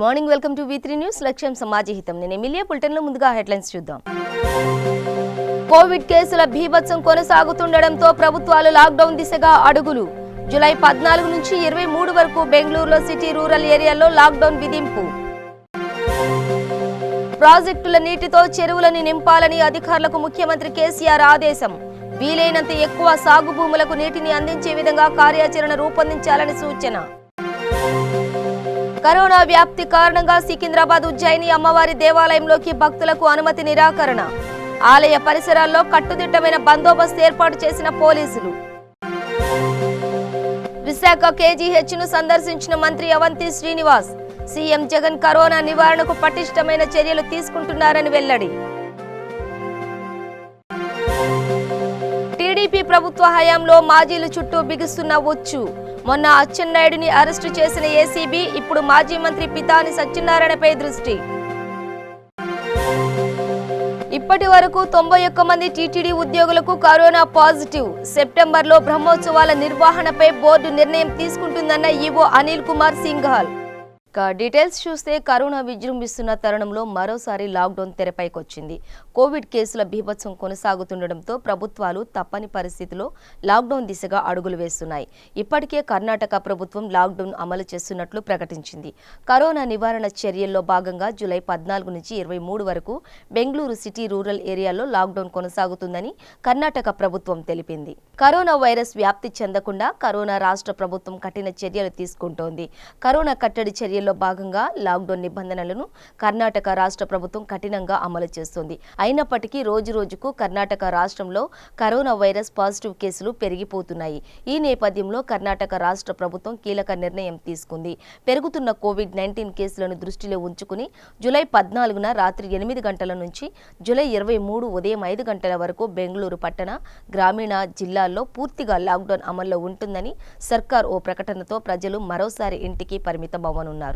Morning, welcome to V3 news. లక్ష్యం సమాజహితం. నేను Emilia. బులెటిన్లో ముందుగా హెడ్లైన్స్ చూద్దాం. కోవిడ్ కేసుల బీభత్సం కొనసాగుతుండటంతో ప్రభుత్వాలు లాక్డౌన్ దిశగా అడుగులు. జూలై 14 నుంచి 23 వరకు బెంగళూరులో సిటీ, రూరల్ ఏరియాల్లో లాక్డౌన్ విధింపు. ప్రాజెక్టుల నీటితో చెరువులను నింపాలని అధికారులకు ముఖ్యమంత్రి కేసీఆర్ ఆదేశం. వీలైనంత ఎక్కువ సాగు భూములకు నీటిని అందించే విధంగా కార్యాచరణ రూపొందించాలని సూచన. కరోనా వ్యాప్తి కారణంగా సికింద్రాబాద్ ఉజ్జయిని అమ్మవారి దేవాలయంలోకి భక్తులకు అనుమతి నిరాకరణ. ఆలయ పరిసరాల్లో కట్టుదిట్టమైన బందోబస్తు ఏర్పాటు చేసిన పోలీసులు. విశాఖ KGHను సందర్శించిన మంత్రి అవంతి శ్రీనివాస్. సీఎం జగన్ కరోనా నివారణకు పటిష్టమైన చర్యలు తీసుకుంటున్నారని వెల్లడి. టీడీపీ ప్రభుత్వ హయాంలో మాజీలు చుట్టూ బిగుస్తున్న ఉచ్చు. మొన్న అచ్చెన్నాయుడిని అరెస్టు చేసిన ఏసీబీ ఇప్పుడు మాజీ మంత్రి పితాని సత్యనారాయణపై దృష్టి. ఇప్పటి వరకు 91 మంది టీటీడీ ఉద్యోగులకు కరోనా పాజిటివ్. సెప్టెంబర్లో బ్రహ్మోత్సవాల నిర్వహణపై బోర్డు నిర్ణయం తీసుకుంటుందన్న ఈవో అనిల్ కుమార్ సింఘాల్. డీటెయిల్స్ చూస్తే కరోనా విజృంభిస్తున్న తరుణంలో మరోసారి లాక్డౌన్ తెరపైకొచ్చింది. కోవిడ్ కేసుల బీభత్సం కొనసాగుతుండటంతో ప్రభుత్వాలు తప్పని పరిస్థితిలో లాక్డౌన్ దిశగా అడుగులు వేస్తున్నాయి. ఇప్పటికే కర్ణాటక ప్రభుత్వం లాక్డౌన్ అమలు చేస్తున్నట్లు ప్రకటించింది. కరోనా నివారణ చర్యల్లో భాగంగా జూలై 14 నుంచి 23 వరకు బెంగళూరు సిటీ, రూరల్ ఏరియాల్లో లాక్డౌన్ కొనసాగుతుందని కర్ణాటక ప్రభుత్వం తెలిపింది. కరోనా వైరస్ వ్యాప్తి చెందకుండా కరోనా రాష్ట్ర ప్రభుత్వం కఠిన చర్యలు తీసుకుంటోంది. కరోనా కట్టడి చర్యల్లో భాగంగా లాక్డౌన్ నిబంధనలను కర్ణాటక రాష్ట్ర ప్రభుత్వం కఠినంగా అమలు చేస్తోంది. అయినప్పటికీ రోజురోజుకు కర్ణాటక రాష్ట్రంలో కరోనా వైరస్ పాజిటివ్ కేసులు పెరిగిపోతున్నాయి. ఈ నేపథ్యంలో కర్ణాటక రాష్ట్ర ప్రభుత్వం కీలక నిర్ణయం తీసుకుంది. పెరుగుతున్న కోవిడ్-19 కేసులను దృష్టిలో ఉంచుకుని జూలై 14న రాత్రి 8 గంటల నుంచి జూలై 23 ఉదయం 5 గంటల వరకు బెంగళూరు పట్టణ, గ్రామీణ జిల్లాల్లో పూర్తిగా లాక్డౌన్ అమల్లో ఉంటుందని సర్కార్ ఓ ప్రకటనతో ప్రజలు మరోసారి ఇంటికి పరిమితమవ్వనున్నారు.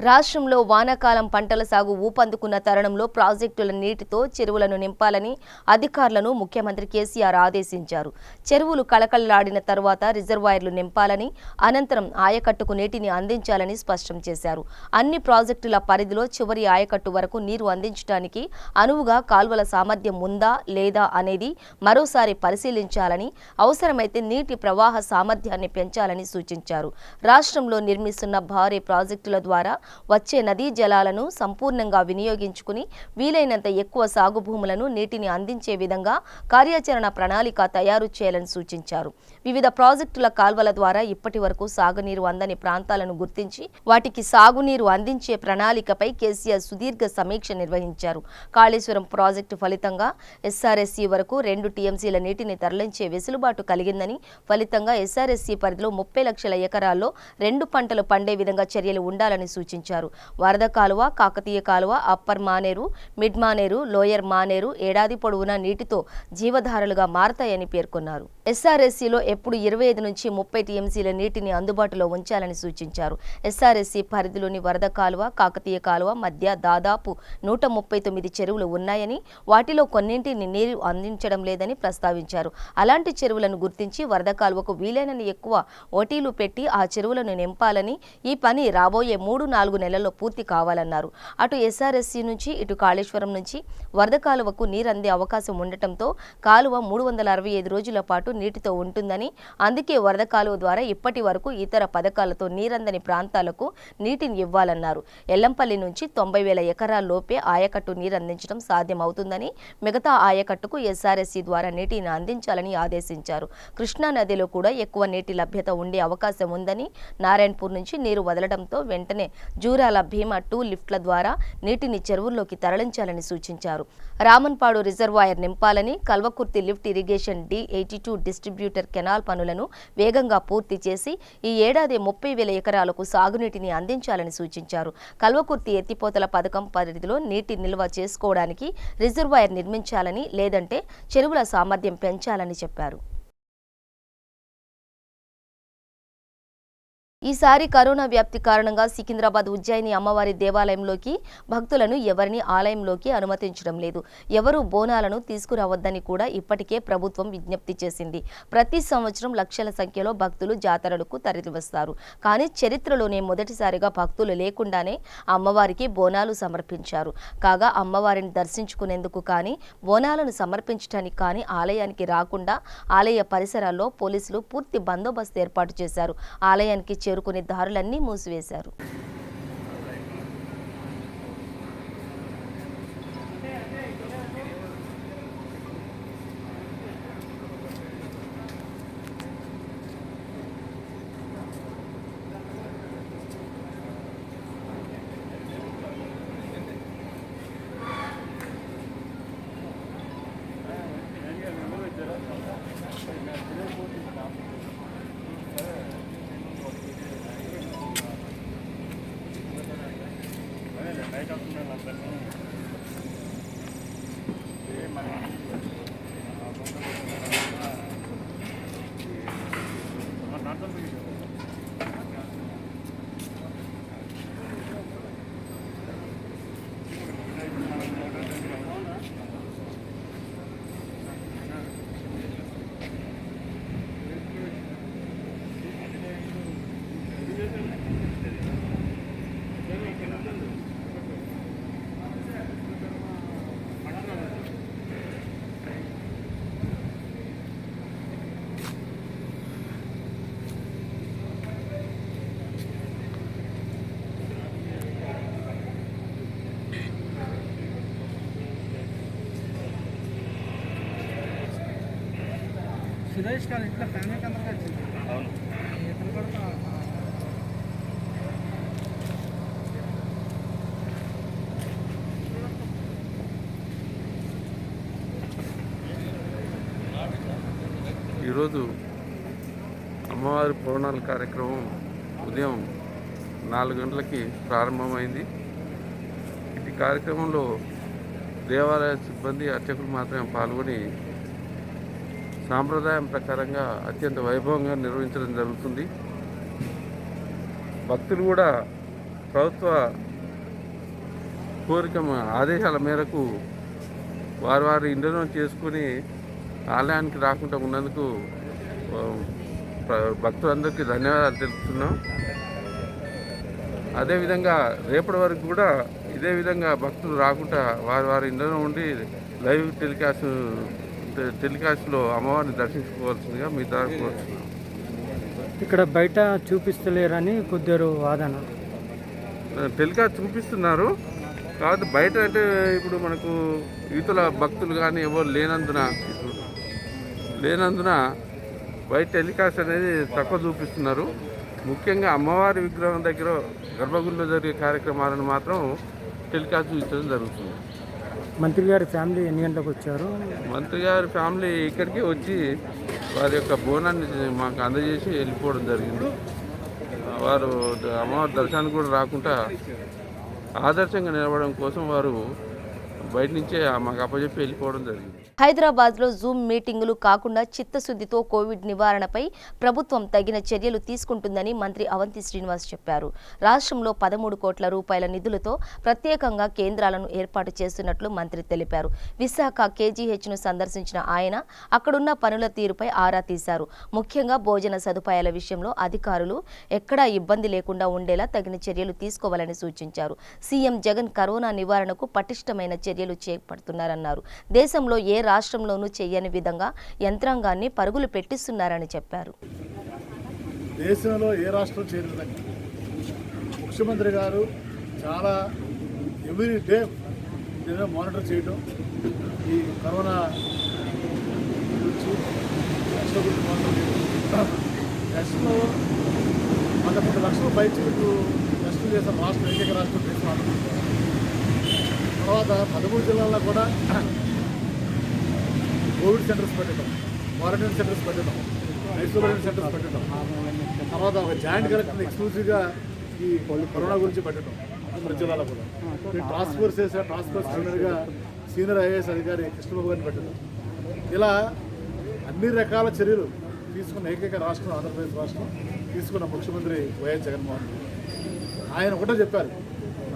రాష్ట్రంలో వానాకాలం పంటల సాగు ఊపందుకున్న తరుణంలో ప్రాజెక్టుల నీటితో చెరువులను నింపాలని అధికారులను ముఖ్యమంత్రి కేసీఆర్ ఆదేశించారు. చెరువులు కళకళలాడిన తరువాత రిజర్వాయర్లు నింపాలని, అనంతరం ఆయకట్టుకు నీటిని అందించాలని స్పష్టం చేశారు. అన్ని ప్రాజెక్టుల పరిధిలో చివరి ఆయకట్టు వరకు నీరు అందించడానికి అనువుగా కాల్వల సామర్థ్యం ఉందా లేదా అనేది మరోసారి పరిశీలించాలని, అవసరమైతే నీటి ప్రవాహ సామర్థ్యాన్ని పెంచాలని సూచించారు. రాష్ట్రంలో నిర్మిస్తున్న భారీ ప్రాజెక్టుల ద్వారా వచ్చే నదీ జలాలను సంపూర్ణంగా వినియోగించుకుని వీలైనంత ఎక్కువ సాగు భూములను నీటిని అందించే విధంగా కార్యాచరణ ప్రణాళిక తయారు చేయాలని సూచించారు. వివిధ ప్రాజెక్టుల కాల్వల ద్వారా ఇప్పటి వరకు సాగునీరు అందని ప్రాంతాలను గుర్తించి వాటికి సాగునీరు అందించే ప్రణాళికపై కేసీఆర్ సుదీర్ఘ సమీక్ష నిర్వహించారు. కాళేశ్వరం ప్రాజెక్టు ఫలితంగా SRSC వరకు 2 TMCల నీటిని తరలించే వెసులుబాటు కలిగిందని, ఫలితంగా SRSC పరిధిలో 30 లక్షల ఎకరాల్లో 2 పంటలు పండే విధంగా చర్యలు ఉండాలని సూచించారు. సూచించారు. వరద కాలువ, కాకతీయ కాలువ, upper Maneru, mid Maneru, lower Maneru ఏడాది పొడవునా నీటితో జీవధారలుగా మారతాయని పేర్కొన్నారు. ఎస్ఆర్ఎస్సీలో ఎప్పుడు 25 నుంచి 30 టీఎంసీల నీటిని అందుబాటులో ఉంచాలని సూచించారు. ఎస్ఆర్ఎస్సీ పరిధిలోని వరద కాలువ, కాకతీయ కాలువ మధ్య దాదాపు 139 చెరువులు ఉన్నాయని, వాటిలో కొన్నింటిని నీరు అందించడం లేదని ప్రస్తావించారు. అలాంటి చెరువులను గుర్తించి వరద కాలువకు వీలైనన్ని ఎక్కువ ఓటీలు పెట్టి ఆ చెరువులను నింపాలని, ఈ పని రాబోయే 3-4 నెలల్లో పూర్తి కావాలన్నారు. అటు ఎస్ఆర్ఎస్సీ నుంచి ఇటు కాళేశ్వరం నుంచి వరద కాలువకు నీరందే అవకాశం ఉండటంతో కాలువ 365 రోజుల పాటు నీటితో ఉంటుందని, అందుకే వరద కాలువ ద్వారా ఇప్పటి వరకు ఇతర పథకాలతో నీరందని ప్రాంతాలకు నీటిని ఇవ్వాలన్నారు. ఎల్లంపల్లి నుంచి 90,000 ఎకరాల లోపే ఆయకట్టు నీరందించడం సాధ్యమవుతుందని, మిగతా ఆయకట్టుకు ఎస్ఆర్ఎస్సీ ద్వారా నీటిని అందించాలని ఆదేశించారు. కృష్ణా నదిలో కూడా ఎక్కువ నీటి లభ్యత ఉండే అవకాశం ఉందని, నారాయణపూర్ నుంచి నీరు వదలడంతో వెంటనే జూరాల భీమా 2 లిఫ్ట్ల ద్వారా నీటిని చెరువుల్లోకి తరలించాలని సూచించారు. రామన్పాడు రిజర్వాయర్ నింపాలని, Kalwakurthy lift irrigation D82 distributor canal పనులను వేగంగా పూర్తి చేసి ఈ ఏడాది 30,000 ఎకరాలకు సాగునీటిని అందించాలని సూచించారు. కల్వకుర్తి ఎత్తిపోతల పథకం పరిధిలో నీటి నిల్వ చేసుకోవడానికి రిజర్వాయర్ నిర్మించాలని, లేదంటే చెరువుల సామర్థ్యం పెంచాలని చెప్పారు. ఈసారి కరోనా వ్యాప్తి కారణంగా సికింద్రాబాద్ ఉజ్జయిని అమ్మవారి దేవాలయంలోకి భక్తులను ఎవరిని ఆలయంలోకి అనుమతించడం లేదు. ఎవరూ బోనాలను తీసుకురావద్దని కూడా ఇప్పటికే ప్రభుత్వం విజ్ఞప్తి చేసింది. ప్రతి సంవత్సరం లక్షల సంఖ్యలో భక్తులు జాతరలకు తరలివస్తారు. కానీ చరిత్రలోనే మొదటిసారిగా భక్తులు లేకుండానే అమ్మవారికి బోనాలు సమర్పించారు. కాగా అమ్మవారిని దర్శించుకునేందుకు కానీ, బోనాలను సమర్పించడానికి కానీ ఆలయానికి రాకుండా ఆలయ పరిసరాల్లో పోలీసులు పూర్తి బందోబస్తు ఏర్పాటు చేశారు. ఆలయానికి చేరుకునే దారులన్నీ మూసివేశారు. సురేష్ గారు ఇట్లా ఫ్యామిలీ కెమెరా ఈరోజు అమ్మవారి పౌర్ణాల కార్యక్రమం ఉదయం 4 గంటలకి ప్రారంభమైంది. ఈ కార్యక్రమంలో దేవాలయ సిబ్బంది, అర్చకులు మాత్రమే పాల్గొని సాంప్రదాయం ప్రకారంగా అత్యంత వైభవంగా నిర్వహించడం జరుగుతుంది. భక్తులు కూడా ప్రభుత్వ కోరిక ఆదేశాల మేరకు వారి ఇంట్లో చేసుకొని ఆలయానికి రాకుండా ఉన్నందుకు భక్తులందరికీ ధన్యవాదాలు తెలుపుతున్నాం. అదేవిధంగా రేపటి వరకు కూడా ఇదే విధంగా భక్తులు రాకుండా వారి ఇంట్లో ఉండి లైవ్ టెలికాస్ట్లో అమ్మవారిని దర్శించుకోవాల్సిందిగా మీ ద్వారా కోరుతున్నాం. ఇక్కడ బయట చూపిస్తలేరని కొద్దిగా వాదన. టెలికాస్ట్ చూపిస్తున్నారు కాబట్టి బయట అంటే ఇప్పుడు మనకు యువతుల భక్తులు కానీ ఎవరు లేనందున బయట టెలికాస్ట్ అనేది తక్కువ చూపిస్తున్నారు. ముఖ్యంగా అమ్మవారి విగ్రహం దగ్గర గర్భగుడిలో జరిగే కార్యక్రమాలను మాత్రం టెలికాస్ట్ చూపించడం జరుగుతుంది. మంత్రి గారి ఫ్యామిలీ ఎన్ని గంటలకు వచ్చారు? మంత్రి గారి ఫ్యామిలీ ఇక్కడికి వచ్చి వారి యొక్క బోనాన్ని మాకు అందజేసి వెళ్ళిపోవడం జరిగింది. వారు అమ్మవారి దర్శనానికి కూడా రాకుండా ఆదర్శంగా నిలబడడం కోసం వారు బయట నుంచే మాకు అప్పచెప్పి వెళ్ళిపోవడం జరిగింది. హైదరాబాద్లో జూమ్ మీటింగులు కాకుండా చిత్తశుద్ధితో కోవిడ్ నివారణపై ప్రభుత్వం తగిన చర్యలు తీసుకుంటుందని మంత్రి అవంతి శ్రీనివాస్ చెప్పారు. రాష్ట్రంలో 13 కోట్ల రూపాయల నిధులతో ప్రత్యేకంగా కేంద్రాలను ఏర్పాటు చేస్తున్నట్లు మంత్రి తెలిపారు. విశాఖ కేజీహెచ్ను సందర్శించిన ఆయన అక్కడున్న పనుల తీరుపై ఆరా తీశారు. ముఖ్యంగా భోజన సదుపాయాల విషయంలో అధికారులు ఎక్కడా ఇబ్బంది లేకుండా ఉండేలా తగిన చర్యలు తీసుకోవాలని సూచించారు. సీఎం జగన్ కరోనా నివారణకు పటిష్టమైన చర్యలు చేపడుతున్నారన్నారు. దేశంలో ఏ రాష్ట్రంలోనూ చేయని విధంగా యంత్రాంగాన్ని పరుగులు పెట్టిస్తున్నారని చెప్పారు. దేశంలో ఏ రాష్ట్రం చేయని విధంగా ముఖ్యమంత్రి గారు చాలా ఎవ్రీ డే మానిటర్ చేయడం, ఈ కరోనా గురించి టెస్ట్ల గురించి మానిటర్ చేయడం, టెస్ట్లో 11 లక్షల పైచీలకు టెస్టులు చేసిన రాష్ట్రం ఏకైక రాష్ట్రం దేశం. తర్వాత 13 జిల్లాల్లో కూడా కోవిడ్ సెంటర్స్ పెట్టడం, క్వారంటైన్ సెంటర్స్ పెట్టడం, ఐసోలేషన్ సెంటర్స్ పెట్టడం, తర్వాత ఒక జాయింట్ కలెక్టర్ని ఎక్స్క్లూజివ్గా ఈ కరోనా గురించి పెట్టడం ప్రతి జిల్లాలో కూడా. టాస్క్ ఫోర్స్ చేసిన టాస్క్ ఫోర్స్ చైర్మన్గా సీనియర్ ఐఏఎస్ అధికారి కృష్ణబాబు గారిని పెట్టడం. ఇలా అన్ని రకాల చర్యలు తీసుకున్న ఏకైక రాష్ట్రం ఆంధ్రప్రదేశ్ రాష్ట్రం తీసుకున్న ముఖ్యమంత్రి వైఎస్ జగన్మోహన్ రెడ్డి. ఆయన ఒకటే చెప్పారు,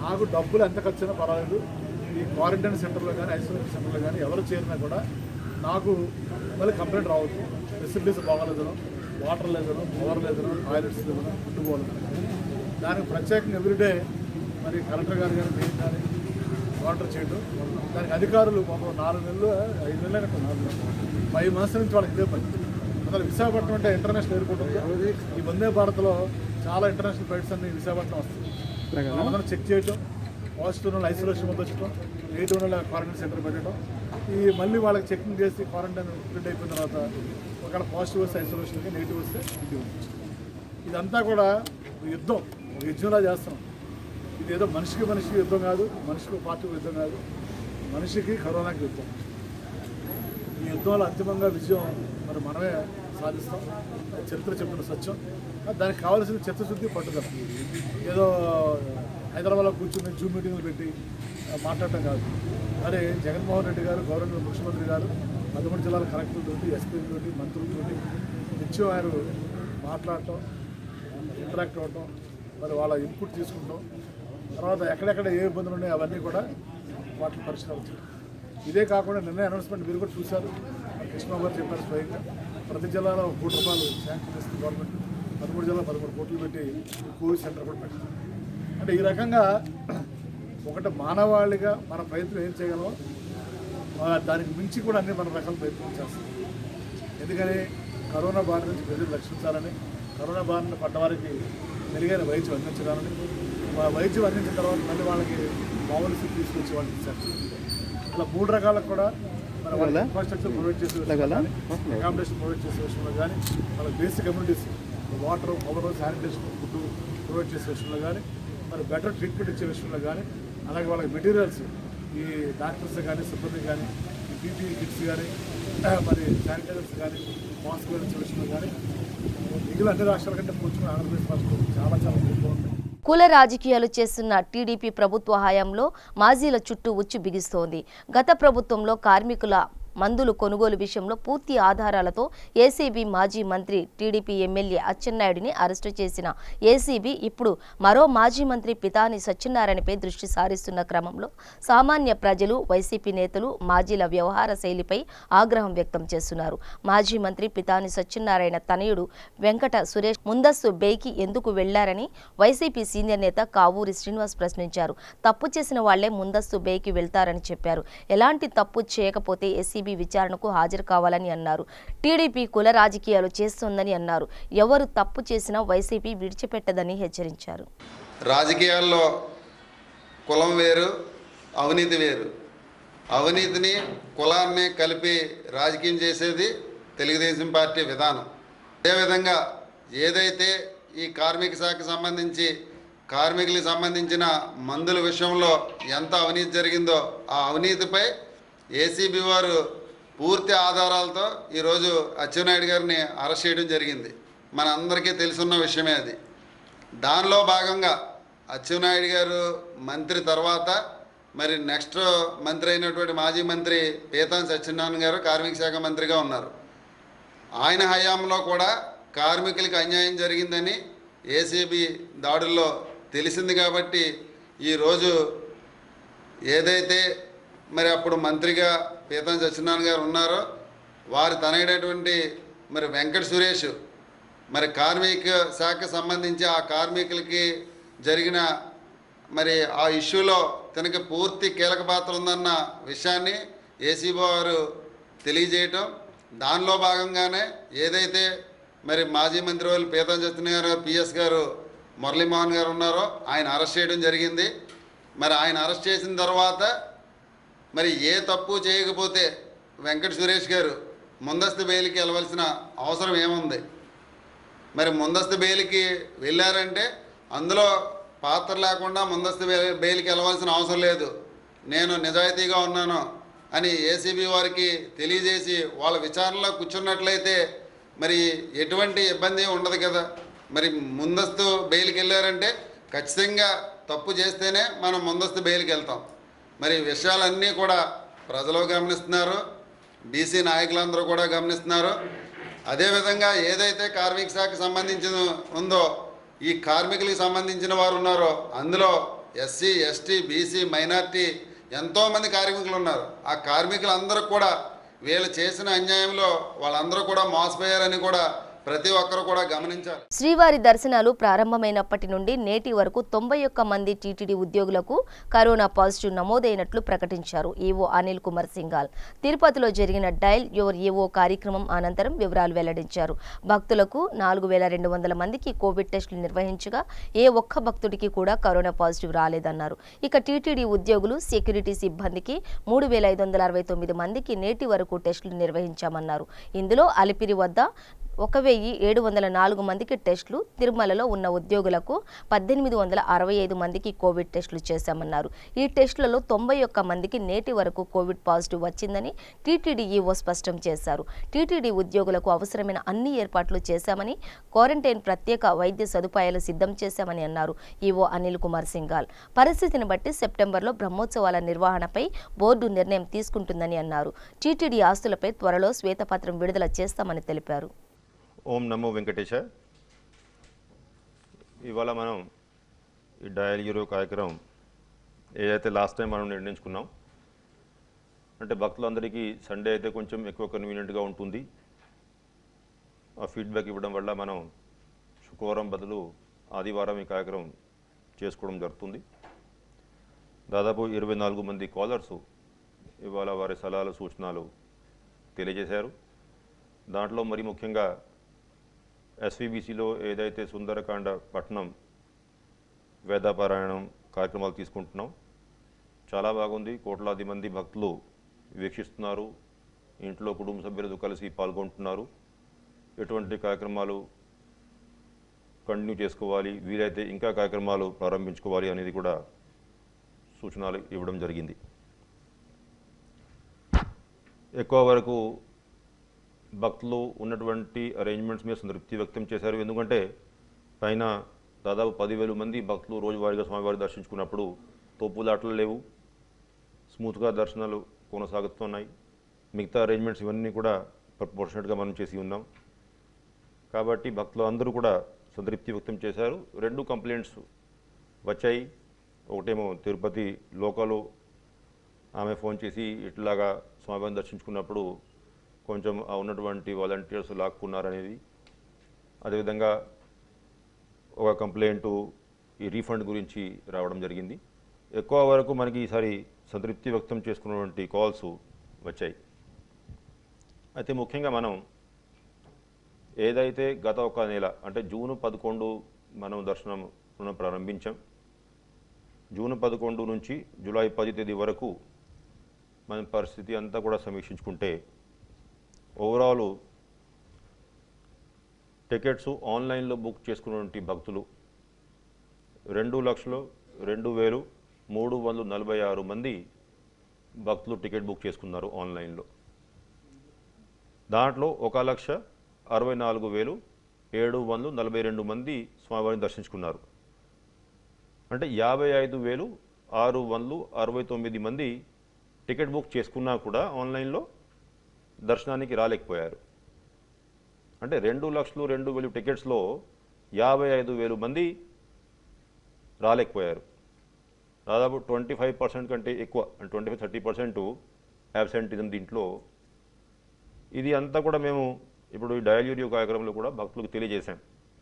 నాకు డబ్బులు ఎంత ఖర్చు అయినా పర్వాలేదు, ఈ క్వారంటైన్ సెంటర్లో కానీ ఐసోలేషన్ సెంటర్లో కానీ ఎవరు చేరినా కూడా నాకు మళ్ళీ కంప్లైంట్ రావద్దు, ఫెసిలిటీస్ బాగాలేదను, వాటర్ లేదను, పవర్ లేదను, టాయిలెట్స్ లేదను, ఫుడ్ పోలేదు. దానికి ప్రత్యేకంగా ఎవ్రీడే మరి కలెక్టర్ గారు కానీ మేము కానీ మానిటర్ చేయడం, దానికి అధికారులు పాపం 4 నెలలు 5 నెలలు కట్టారు, 5 మంత్స్ నుంచి వాళ్ళకి ఇదే పని. అసలు విశాఖపట్నం అంటే ఇంటర్నేషనల్ ఎయిర్పోర్ట్ ఉంది. ఈ వందే భారత్లో చాలా ఇంటర్నేషనల్ ఫ్లైట్స్ అన్ని విశాఖపట్నం వస్తాయి. అందరూ చెక్ చేయడం, పాజిటివ్ ఉన్న ఐసోలేషన్ పంపించడం, నెగిటివ్ ఉన్న క్వారంటైన్ సెంటర్ పెట్టడం, ఈ మళ్ళీ వాళ్ళకి చెకింగ్ చేసి క్వారంటైన్ కంప్లీట్ అయిపోయిన తర్వాత ఒకవేళ పాజిటివ్ వస్తే ఐసోలేషన్కి, నెగిటివ్ వస్తే ఇంటికి పంపించడం. ఇదంతా కూడా యుద్ధం, ఒక యుద్ధంలా చేస్తున్నాం. ఇది ఏదో మనిషికి యుద్ధం కాదు, మనిషికి పార్టీకి యుద్ధం కాదు, మనిషికి కరోనాకి యుద్ధం. ఈ యుద్ధంలో అంతిమంగా విజయం మరి మనమే సాధిస్తాం. చరిత్ర చెప్పిన సత్యం. దానికి కావాల్సిన చిత్తశుద్ధి, పట్టుదల. ఏదో హైదరాబాద్లో కూర్చుని జూమ్ మీటింగ్లు పెట్టి మాట్లాడటం కాదు. మరి జగన్మోహన్ రెడ్డి గారు, గవర్నర్ ముఖ్యమంత్రి గారు 13 జిల్లాల కలెక్టర్లతోటి, ఎస్పీలతోటి, మంత్రులతోటి నిత్యం ఆయన మాట్లాడటం, ఇంటరాక్ట్ అవ్వటం, మరి వాళ్ళ ఇన్పుట్ తీసుకుంటాం. తర్వాత ఎక్కడెక్కడ ఏ ఇబ్బందులు ఉన్నాయో అవన్నీ కూడా వాటిని పరిష్కరించారు. ఇదే కాకుండా నిన్న అనౌన్స్మెంట్ మీరు కూడా చూశారు, కృష్ణబాబు గారు చెప్పారు స్వయంగా, ప్రతి జిల్లాలో 1 కోటి రూపాయలు శాంక్షన్ చేస్తుంది గవర్నమెంట్. 13 జిల్లా 13 కోట్లు పెట్టి కోవిడ్ సెంటర్ కూడా పెట్టారు. అంటే ఈ రకంగా ఒకటి మానవాళిగా మన ప్రయత్నం ఏం చేయగలమో దానికి మించి కూడా అన్ని మన రకాల ప్రయత్నం చేస్తాం. ఎందుకని కరోనా బారి నుంచి ప్రజలు రక్షించాలని, కరోనా బారిన పడ్డవారికి మెరుగైన వైద్యం అందించాలని, వైద్యం అందించిన తర్వాత మళ్ళీ వాళ్ళకి మామూలు స్థితి తీసుకొచ్చి వాళ్ళకి ఇచ్చారు. ఇలా 3 రకాలకు కూడా మన వాళ్ళ ఇన్ఫ్రాస్ట్రక్చర్ ప్రొవైడ్ చేసే విషయంలో కానీ, అకామిడేషన్ ప్రొవైడ్ చేసే విషయంలో కానీ, వాళ్ళకి basic communities water, power, sanitation, food provide చేసే విషయంలో కానీ, మరి బెటర్ ట్రీట్మెంట్ ఇచ్చే విషయంలో కానీ, అలాగే వాళ్ళకి మెటీరియల్స్, ఈ డాక్టర్స్ కానీ, సిబ్బంది కానీ, ఈ పీపీ కిట్స్ కానీ, మరి శానిటైజర్స్ కానీ, మాస్క్ ఇచ్చే విషయంలో కానీ మిగిలిన అన్ని రాష్ట్రాల కంటే పోల్చుకుని ఆంధ్రప్రదేశ్ రాష్ట్రం చాలా చాలా ఎక్కువ ఉంది. కుల రాజకీయాలు చేస్తున్న టీడీపీ ప్రభుత్వ హయాంలో మాజీల చుట్టూ ఉచ్చు బిగిస్తోంది. గత ప్రభుత్వంలో కార్మికుల మందులు కొనుగోలు విషయంలో పూర్తి ఆధారాలతో ఏసీబీ మాజీ మంత్రి టీడీపీ ఎమ్మెల్యే అచ్చెన్నాయుడిని అరెస్టు చేసిన ఏసీబీ ఇప్పుడు మరో మాజీ మంత్రి పితాని సత్యనారాయణపై దృష్టి సారిస్తున్న క్రమంలో సామాన్య ప్రజలు, వైసీపీ నేతలు మాజీల వ్యవహార శైలిపై ఆగ్రహం వ్యక్తం చేస్తున్నారు. మాజీ మంత్రి పితాని సత్యనారాయణ తనయుడు వెంకట సురేష్ ముందస్తు బెయిల్కి ఎందుకు వెళ్లారని వైసీపీ సీనియర్ నేత కావూరి శ్రీనివాస్ ప్రశ్నించారు. తప్పు చేసిన వాళ్లే ముందస్తు బెయిల్కి వెళ్తారని చెప్పారు. ఎలాంటి తప్పు చేయకపోతే ఏసీబీ విచారణకు హాజరు కావాలని అన్నారు. టీడీపీ కుల రాజకీయాలు చేస్తోందని అన్నారు. ఎవరు తప్పు చేసినా వైసీపీ విడిచిపెట్టదని హెచ్చరించారు. రాజకీయాల్లో కులం వేరు, అవినీతి వేరు. అవినీతిని, కులాన్ని కలిపి రాజకీయం చేసేది తెలుగుదేశం పార్టీ విధానం. అదేవిధంగా ఏదైతే ఈ కార్మిక శాఖకు సంబంధించి కార్మికులకు సంబంధించిన మందుల విషయంలో ఎంత అవినీతి జరిగిందో ఆ అవినీతిపై ఏసీబీ వారు పూర్తి ఆధారాలతో ఈరోజు అచ్చెన్నాయుడు గారిని అరెస్ట్ చేయడం జరిగింది. మన అందరికీ తెలుసున్న విషయమే అది. దానిలో భాగంగా అచ్చెన్నాయుడు గారు మంత్రి తర్వాత మరి నెక్స్ట్ మంత్రి అయినటువంటి మాజీ మంత్రి పీతాన్ సత్యనారాయణ గారు కార్మిక శాఖ మంత్రిగా ఉన్నారు. ఆయన హయాంలో కూడా కార్మికులకు అన్యాయం జరిగిందని ఏసీబీ దాడుల్లో తెలిసింది. కాబట్టి ఈరోజు ఏదైతే మరి అప్పుడు మంత్రిగా పీతాన్ సత్యనారాయణ గారు ఉన్నారో వారి తనయుడైనటువంటి మరి వెంకట సురేష్ మరి కార్మిక శాఖకు సంబంధించి ఆ కార్మికులకి జరిగిన మరి ఆ ఇష్యూలో తనకి పూర్తి కీలక పాత్ర ఉందన్న విషయాన్ని ఏసీబీ వారు తెలియజేయటం, దానిలో భాగంగానే ఏదైతే మరి మాజీ మంత్రి వాళ్ళు పీతాన్ సత్యనారాయణ గారు పిఎస్ గారు మురళీమోహన్ గారు ఉన్నారో ఆయన అరెస్ట్ చేయడం జరిగింది. మరి ఆయన అరెస్ట్ చేసిన తర్వాత మరి ఏ తప్పు చేయకపోతే వెంకట సురేష్ గారు ముందస్తు బెయిల్కి వెళ్ళవలసిన అవసరం ఏముంది? మరి ముందస్తు బెయిల్కి వెళ్ళారంటే అందులో పాత్ర లేకుండా ముందస్తు బెయిల్కి వెళ్ళవలసిన అవసరం లేదు, నేను నిజాయితీగా ఉన్నాను అని ఏసీబీ వారికి తెలియజేసి వాళ్ళ విచారణలో కూర్చున్నట్లయితే మరి ఎటువంటి ఇబ్బంది ఉండదు కదా. మరి ముందస్తు బెయిల్కి వెళ్ళారంటే ఖచ్చితంగా తప్పు చేస్తేనే మనం ముందస్తు బెయిల్కి వెళ్తాం. మరి విషయాలన్నీ కూడా ప్రజలు గమనిస్తున్నారు, బీసీ నాయకులందరూ కూడా గమనిస్తున్నారు. అదేవిధంగా ఏదైతే కార్మిక శాఖకు సంబంధించిన ఉందో ఈ కార్మికులకు సంబంధించిన వారు ఉన్నారో అందులో ఎస్సీ, ఎస్టీ, బీసీ, మైనార్టీ ఎంతోమంది కార్మికులు ఉన్నారు. ఆ కార్మికులందరూ కూడా వీళ్ళు చేసిన అన్యాయంలో వాళ్ళందరూ కూడా మోసపోయారని కూడా ప్రతి ఒక్కరు కూడా గమనించాలి. శ్రీవారి దర్శనాలు ప్రారంభమైనప్పటి నుండి నేటి వరకు 91 మంది టీటీడీ ఉద్యోగులకు కరోనా పాజిటివ్ నమోదైనట్లు ప్రకటించారు ఈవో అనిల్ కుమార్ సింఘాల్. తిరుపతిలో జరిగిన డైల్ యువర్ ఈవో కార్యక్రమం అనంతరం వివరాలు వెల్లడించారు. భక్తులకు 4200 మందికి కోవిడ్ టెస్టులు నిర్వహించగా ఏ ఒక్క భక్తుడికి కూడా కరోనా పాజిటివ్ రాలేదన్నారు. ఇక టీటీడీ ఉద్యోగులు, సెక్యూరిటీ సిబ్బందికి 3569 మందికి నేటి వరకు టెస్టులు నిర్వహించామన్నారు. ఇందులో అలిపిరి వద్ద 1704 మందికి టెస్టులు, తిరుమలలో ఉన్న ఉద్యోగులకు 1865 మందికి కోవిడ్ టెస్టులు చేశామన్నారు. ఈ టెస్టులలో 91 మందికి నేటి వరకు కోవిడ్ పాజిటివ్ వచ్చిందని టీటీడీ ఈవో స్పష్టం చేశారు. టీటీడీ ఉద్యోగులకు అవసరమైన అన్ని ఏర్పాట్లు చేశామని, క్వారంటైన్ ప్రత్యేక వైద్య సదుపాయాలు సిద్ధం చేశామని అన్నారు ఈవో అనిల్ కుమార్ సింఘాల్. పరిస్థితిని బట్టి సెప్టెంబర్లో బ్రహ్మోత్సవాల నిర్వహణపై బోర్డు నిర్ణయం తీసుకుంటుందని అన్నారు. టీటీడీ ఆస్తులపై త్వరలో శ్వేతపత్రం విడుదల చేస్తామని తెలిపారు. ఓం నమో వెంకటేశ. ఇవాళ మనం ఈ డయల్ యూరో కార్యక్రమం ఏదైతే లాస్ట్ టైం మనం నిర్ణయించుకున్నాం, అంటే భక్తులందరికీ సండే అయితే కొంచెం ఎక్కువ కన్వీనియంట్గా ఉంటుంది. ఆ ఫీడ్బ్యాక్ ఇవ్వడం వల్ల మనం శుక్రవారం బదులు ఆదివారం ఈ కార్యక్రమం చేసుకోవడం జరుగుతుంది. దాదాపు 24 మంది కాలర్సు ఇవాళ వారి సలహాలు, సూచనలు తెలియజేశారు. దాంట్లో మరి ముఖ్యంగా ఎస్వీబీసీలో ఏదైతే సుందరకాండ పట్టణం వేదపారాయణం కార్యక్రమాలు తీసుకుంటున్నాం, చాలా బాగుంది. కోట్లాది మంది భక్తులు వీక్షిస్తున్నారు, ఇంట్లో కుటుంబ సభ్యులతో కలిసి పాల్గొంటున్నారు. ఎటువంటి కార్యక్రమాలు కంటిన్యూ చేసుకోవాలి, వీలైతే ఇంకా కార్యక్రమాలు ప్రారంభించుకోవాలి అనేది కూడా సూచనలు ఇవ్వడం జరిగింది. ఎక్కువ వరకు భక్తులు ఉన్నటువంటి అరేంజ్మెంట్స్ మీద సంతృప్తి వ్యక్తం చేశారు. ఎందుకంటే పైన దాదాపు 10,000 మంది భక్తులు రోజువారీగా స్వామివారి దర్శించుకున్నప్పుడు తోపులాటలు లేవు, స్మూత్గా దర్శనాలు కొనసాగుతున్నాయి. మిగతా అరేంజ్మెంట్స్ ఇవన్నీ కూడా ప్రపోర్షనేట్గా మనం చేసి ఉన్నాం. కాబట్టి భక్తులు అందరూ కూడా సంతృప్తి వ్యక్తం చేశారు. 2 కంప్లైంట్స్ వచ్చాయి. ఒకటేమో తిరుపతి లోకల్ ఆమె ఫోన్ చేసి ఇట్లాగా స్వామివారిని దర్శించుకున్నప్పుడు కొంచెం ఉన్నటువంటి వాలంటీర్స్ లాక్కున్నారనేది. అదేవిధంగా ఒక కంప్లైంటు ఈ రీఫండ్ గురించి రావడం జరిగింది. ఎక్కువ వరకు మనకి ఈసారి సంతృప్తి వ్యక్తం చేసుకున్నటువంటి కాల్స్ వచ్చాయి. అయితే ముఖ్యంగా మనం ఏదైతే గత ఒక నెల అంటే జూన్ 11 మనం దర్శనం ప్రారంభించాం. జూన్ 11 నుంచి జూలై 10 తేదీ వరకు మన పరిస్థితి అంతా కూడా సమీక్షించుకుంటే ఓవరాల్ టికెట్స్ ఆన్లైన్లో బుక్ చేసుకున్నటువంటి భక్తులు 2,02,346 మంది భక్తులు టికెట్ బుక్ చేసుకున్నారు ఆన్లైన్లో. దాంట్లో 1,64,742 మంది స్వామివారిని దర్శించుకున్నారు. అంటే 55,669 మంది టికెట్ బుక్ చేసుకున్నా కూడా ఆన్లైన్లో దర్శనానికి రాలేకపోయారు. అంటే 2,02,000 టికెట్స్లో 55,000 మంది రాలేకపోయారు. దాదాపు 25% కంటే ఎక్కువ, 25-30% యాబ్సెంటిజం దీంట్లో. ఇది అంతా కూడా మేము ఇప్పుడు ఈ డయల్ యూరియో కార్యక్రమంలో కూడా భక్తులకు తెలియజేశాం.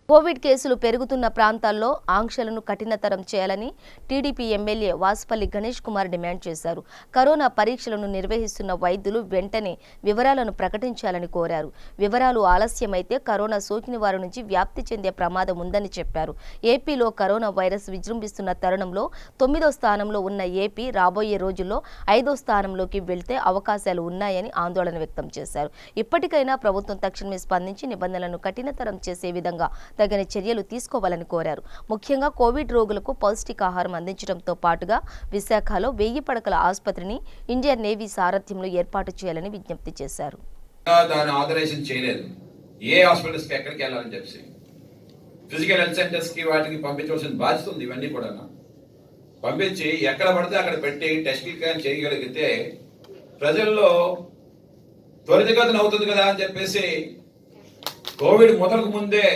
కోవిడ్ కేసులు పెరుగుతున్న ప్రాంతాల్లో ఆంక్షలను కఠినతరం చేయాలని TDP MLA Vasupalli Ganesh Kumar demand చేశారు. కరోనా పరీక్షలను నిర్వహిస్తున్న వైద్యులు వెంటనే వివరాలను ప్రకటించాలని కోరారు. వివరాలు ఆలస్యమైతే కరోనా సోకిన వారి నుంచి వ్యాప్తి చెందే ప్రమాదం ఉందని చెప్పారు. ఏపీలో కరోనా వైరస్ విజృంభిస్తున్న తరుణంలో 9వ స్థానంలో ఉన్న ఏపీ రాబోయే రోజుల్లో 5వ స్థానంలోకి వెళ్తే అవకాశాలు ఉన్నాయని ఆందోళన వ్యక్తం చేశారు. ఇప్పటికైనా ప్రభుత్వం తక్షణమే స్పందించి నిబంధనలను కఠినతరం చేసే విధంగా తగిన చర్యలు తీసుకోవాలని కోరారు. ముఖ్యంగా కోవిడ్ రోగులకు పౌష్టికాహారం అందించడంతో పాటుగా విశాఖలో 1000 పడకల ఆసుపత్రిని ఇండియన్ నేవీ సారథ్యంలో ఏర్పాటు చేయాలని విజ్ఞప్తి చేశారు. దాన్ని ఆథరైజేషన్ చేయలేదు. ఏ హాస్పిటల్స్కి ఎక్కడికి వెళ్ళాలని చెప్పి ఫిజికల్ హెల్త్ సెంటర్స్కి వాటికి పంపించవలసిన బాధ్యత ఉంది. ఇవన్నీ కూడా పంపించి ఎక్కడ పడితే అక్కడ పెట్టి టెస్టులు కానీ చేయగలిగితే ప్రజల్లో త్వరితగతిన అవుతుంది కదా అని చెప్పేసి కోవిడ్ మొదలకు ముందే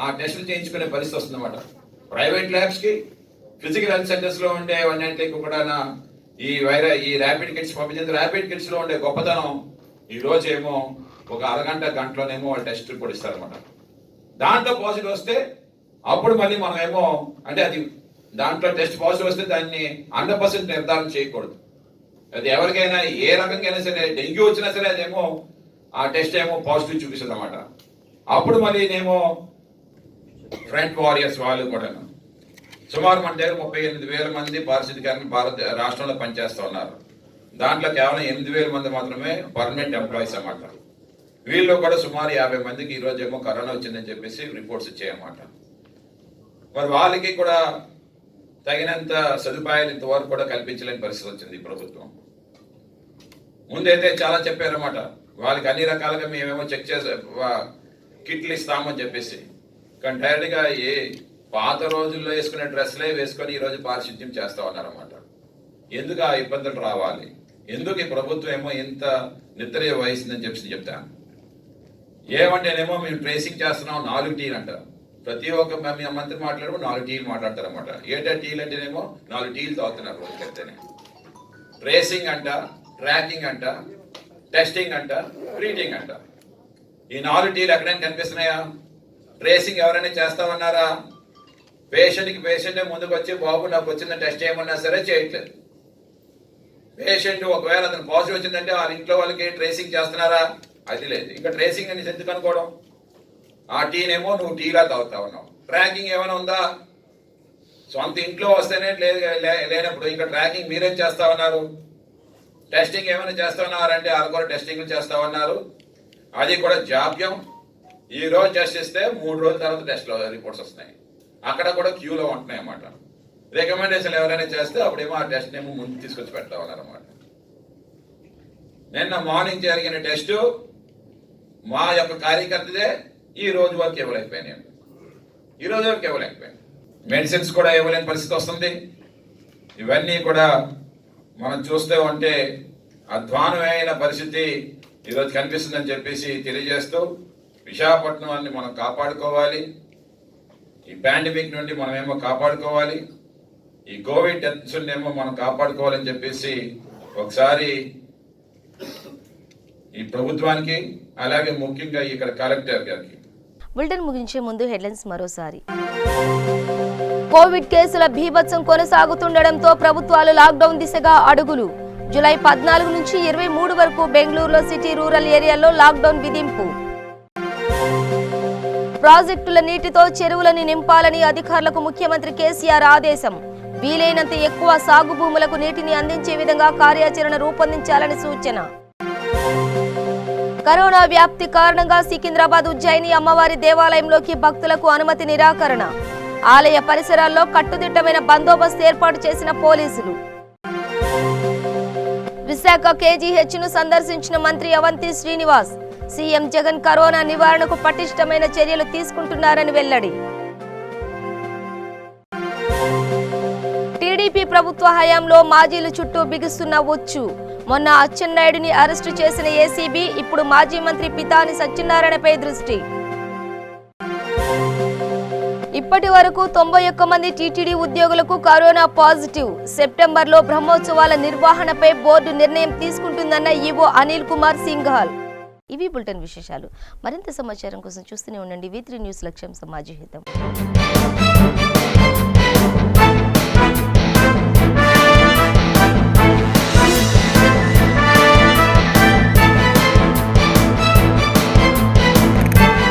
ఆ టెస్టులు చేయించుకునే పరిస్థితి వస్తుందన్నమాట. ప్రైవేట్ ల్యాబ్స్కి ఫిజికల్ హెల్త్ సెంటర్స్లో ఉండే అన్నింటికి కూడా ఈ ర్యాపిడ్ కిట్స్ పంపించేది. ర్యాపిడ్ కిట్స్లో ఉండే గొప్పతనం ఈ రోజు ఏమో ఒక గంటలోనేమో వాళ్ళు టెస్ట్ రిపోర్ట్ ఇస్తారనమాట. దాంట్లో పాజిటివ్ వస్తే అప్పుడు మళ్ళీ మనం ఏమో అంటే అది దాంట్లో టెస్ట్ పాజిటివ్ వస్తే దాన్ని 100% నిర్ధారణ చేయకూడదు. అది ఎవరికైనా ఏ రకంగా సరే డెంగ్యూ వచ్చినా సరే అదేమో ఆ టెస్ట్ ఏమో పాజిటివ్ చూపిస్తుంది అన్నమాట. అప్పుడు మళ్ళీ నేమో ఫ్రంట్ వారియర్స్ వాళ్ళు కూడా సుమారు మన దగ్గర 38,000 మంది పారిశుద్ధ్యకారులు భారత రాష్ట్రంలో పనిచేస్తూ ఉన్నారు. దాంట్లో కేవలం 8,000 మంది మాత్రమే పర్మనెంట్ ఎంప్లాయీస్ అన్నమాట. వీళ్ళు కూడా సుమారు 50 మందికి ఈ రోజు ఏమో కరోనా వచ్చిందని చెప్పేసి రిపోర్ట్స్ ఇచ్చాయన్నమాట. మరి వాళ్ళకి కూడా తగినంత సదుపాయాలు ఇంతవరకు కూడా కల్పించలేని పరిస్థితి వచ్చింది ఈ ప్రభుత్వం. ముందైతే చాలా చెప్పారన్నమాట, వాళ్ళకి అన్ని రకాలుగా మేమేమో చెక్ చేసే కిట్లు ఇస్తామని చెప్పేసి. కానీ డైరెక్ట్గా ఏ పాత రోజుల్లో వేసుకునే డ్రెస్లే వేసుకొని ఈరోజు పారిశుద్ధ్యం చేస్తా ఉన్నారన్నమాట. ఎందుకు ఆ ఇబ్బందులు రావాలి? ఎందుకు ఈ ప్రభుత్వం ఏమో ఇంత నిద్ర వహిస్తుందని చెప్పి చెప్తాను. ఏమంటేనేమో మేము ట్రేసింగ్ చేస్తున్నాం 4 టీలు అంటారు. ప్రతి ఒక్క మంత్రి మాట్లాడేమో 4 టీలు మాట్లాడతారన్నమాట. ఏంటంటే టీలు అంటేనేమో 4 టీలు తాగుతున్నారు రోజుకైతేనే. ట్రేసింగ్ అంట, ట్రాకింగ్ అంట, టెస్టింగ్ అంట, ట్రీటింగ్ అంట. ఈ 4 టీలు ఎక్కడైనా కనిపిస్తున్నాయా? ట్రేసింగ్ ఎవరైనా చేస్తామన్నారా? పేషెంటే ముందుకు వచ్చి బాబు నాకు వచ్చిన టెస్ట్ చేయమన్నా సరే చేయట్లేదు. పేషెంట్ ఒకవేళ అతను పాజిటివ్ వచ్చిందంటే వాళ్ళ ఇంట్లో వాళ్ళకి ట్రేసింగ్ చేస్తున్నారా? అది లేదు. ఇంకా ట్రేసింగ్ అని ఎందుకు అనుకోవడం? ఆ టీనేమో నువ్వు టీలా తాగుతా ఉన్నావు. ట్రాకింగ్ ఏమైనా ఉందా? సొంత ఇంట్లో వస్తేనే లేనప్పుడు ఇంకా ట్రాకింగ్ మీరేం చేస్తా ఉన్నారు? టెస్టింగ్ ఏమైనా చేస్తా ఉన్నారంటే వాళ్ళు కూడా టెస్టింగ్లు చేస్తా ఉన్నారు. అది కూడా జాప్యం. ఈ రోజు టెస్ట్ ఇస్తే 3 రోజుల తర్వాత టెస్ట్ రిపోర్ట్స్ వస్తున్నాయి. అక్కడ కూడా క్యూలో ఉంటున్నాయి అన్నమాట. రికమెండేషన్ ఎవరైనా చేస్తే అప్పుడేమో ఆ టెస్ట్ ఏమో ముందు తీసుకొచ్చి పెడతా ఉన్నారన్నమాట. నిన్న మార్నింగ్ జరిగిన టెస్టు మా యొక్క కార్యకర్తదే ఈ రోజు వరకు ఇవ్వలేకపోయాను. మెడిసిన్స్ కూడా ఇవ్వలేని పరిస్థితి వస్తుంది. ఇవన్నీ కూడా మనం చూస్తూ ఉంటే అధ్వానమైన పరిస్థితి ఈరోజు కనిపిస్తుందని చెప్పేసి తెలియజేస్తూ విశాఖపట్నాన్ని మనం కాపాడుకోవాలి. ఈ పాండమిక్ నుండి మనమేమో కాపాడుకోవాలి. ఈ కోవిడ్ డెత్స్ ఏమో మనం కాపాడుకోవాలని చెప్పేసి ఒకసారి ఈ ప్రభుత్వానికి అలాగే ముఖ్యంగా ఇక్కడ కలెక్టర్ గారికి. బులెటిన్ ముగించే ముందు హెడ్లైన్స్ మరోసారి. కోవిడ్ కేసుల బీభత్సం కొనసాగుతుండటంతో ప్రభుత్వాలు లాక్డౌన్ దిశగా అడుగులు. జూలై 14 నుంచి 23 వరకు బెంగళూరులో సిటీ రూరల్ ఏరియాల్లో లాక్డౌన్ విధింపు. ప్రాజెక్టుల నీటితో చెరువులను నింపాలని అధికారులకు ముఖ్యమంత్రి కేసీఆర్ ఆదేశం. వీలైనంత ఎక్కువ సాగు భూములకు నీటిని అందించే విధంగా కార్యాచరణ రూపొందించాలని సూచన. కరోనా వ్యాప్తి కారణంగా సికింద్రాబాద్ ఉజ్జయిని అమ్మవారి దేవాలయంలోకి భక్తులకు అనుమతి నిరాకరణ. ఆలయ పరిసరాల్లో కట్టుదిట్టమైన బందోబస్తు ఏర్పాటు చేసిన పోలీసులు. విశాఖ కేజీహెచ్ ను సందర్శించిన మంత్రి అవంతి శ్రీనివాస్. సీఎం జగన్ కరోనా నివారణకు పటిష్టమైన చర్యలు తీసుకుంటున్నారని వెల్లడి. ప్రభుత్వ హయాంలో మాజీలు చుట్టూ బిగుస్తున్న ఉచ్చు. మొన్న అచ్చెన్నాయుడిని అరెస్టు చేసిన ఏసీబీ ఇప్పుడు మాజీ మంత్రి పితాని సత్యనారాయణపై దృష్టి. ఇప్పటి వరకు 91 మంది టీటీడీ ఉద్యోగులకు కరోనా పాజిటివ్. సెప్టెంబర్లో బ్రహ్మోత్సవాల నిర్వహణపై బోర్డు నిర్ణయం తీసుకుంటుందన్న ఈవో అనిల్ కుమార్ సింఘాల్. ఇవి బులెటిన్ విశేషాలు. మరింత సమాచారం కోసం చూస్తూనే ఉండండి V3 న్యూస్. లక్ష్యం సమాజ హితం.